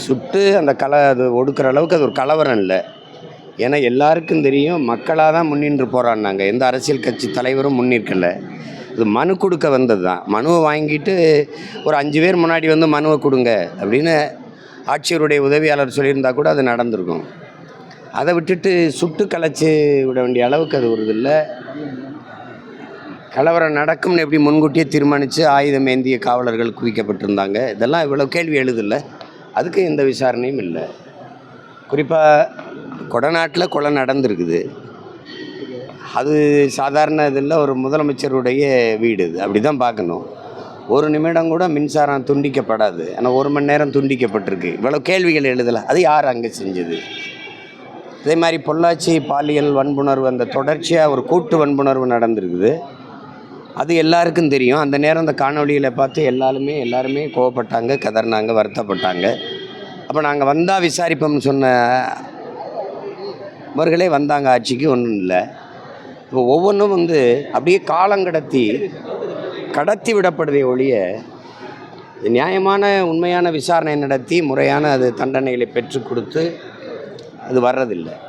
சுட்டு அந்த அது ஒடுக்குற அளவுக்கு அது ஒரு கலவரம் இல்லை. ஏன்னா எல்லாருக்கும் தெரியும், மக்களாக தான் முன்னின்று போராடினாங்க. எந்த அரசியல் கட்சி தலைவரும் முன்னிற்கல. இது மனு கொடுக்க வந்தது தான். மனுவை வாங்கிட்டு ஒரு 5 பேர் முன்னாடி வந்து மனுவை கொடுங்க அப்படின்னு ஆட்சியருடைய உதவியாளர் சொல்லியிருந்தா கூட அது நடந்திருக்கும். அதை விட்டுட்டு சுட்டு கலைச்சி விட வேண்டிய அளவுக்கு அது ஒரு இல்லை. கலவரம் நடக்கும்னு எப்படி முன்கூட்டியே தீர்மானித்து ஆயுதம் ஏந்திய காவலர்கள் குவிக்கப்பட்டிருந்தாங்க. இதெல்லாம் இவ்வளோ கேள்வி எழுதில்ல. அதுக்கு எந்த விசாரணையும் இல்லை. குறிப்பாக கொடநாட்டில் கொலை நடந்திருக்குது. அது சாதாரண இதில் ஒரு முதலமைச்சருடைய வீடு, இது அப்படி தான் பார்க்கணும். ஒரு நிமிடம் கூட மின்சாரம் துண்டிக்கப்படாது. ஆனால் 1 மணி நேரம் துண்டிக்கப்பட்டிருக்கு. இவ்வளோ கேள்விகள் எழுதலை. அது யார் அங்கே செஞ்சது? இதே மாதிரி பொள்ளாச்சி பாலியல் வன்புணர்வு, அந்த தொடர்ச்சியாக ஒரு கூட்டு வன்புணர்வு நடந்திருக்குது. அது எல்லாருக்கும் தெரியும். அந்த நேரம் அந்த காணொலியில் பார்த்து எல்லாருமே கோவப்பட்டாங்க, கதறினாங்க, வருத்தப்பட்டாங்க. அப்போ நாங்கள் வந்தால் விசாரிப்போம்னு சொன்னவர்களே வந்தாங்க ஆட்சிக்கு, ஒன்றும் இல்லை. இப்போ ஒவ்வொன்றும் அப்படியே கடத்தி விடப்படுதே ஒழிய நியாயமான உண்மையான விசாரணை நடத்தி முறையான அது தண்டனைகளை பெற்றுக் கொடுத்து அது வர்றதில்லை.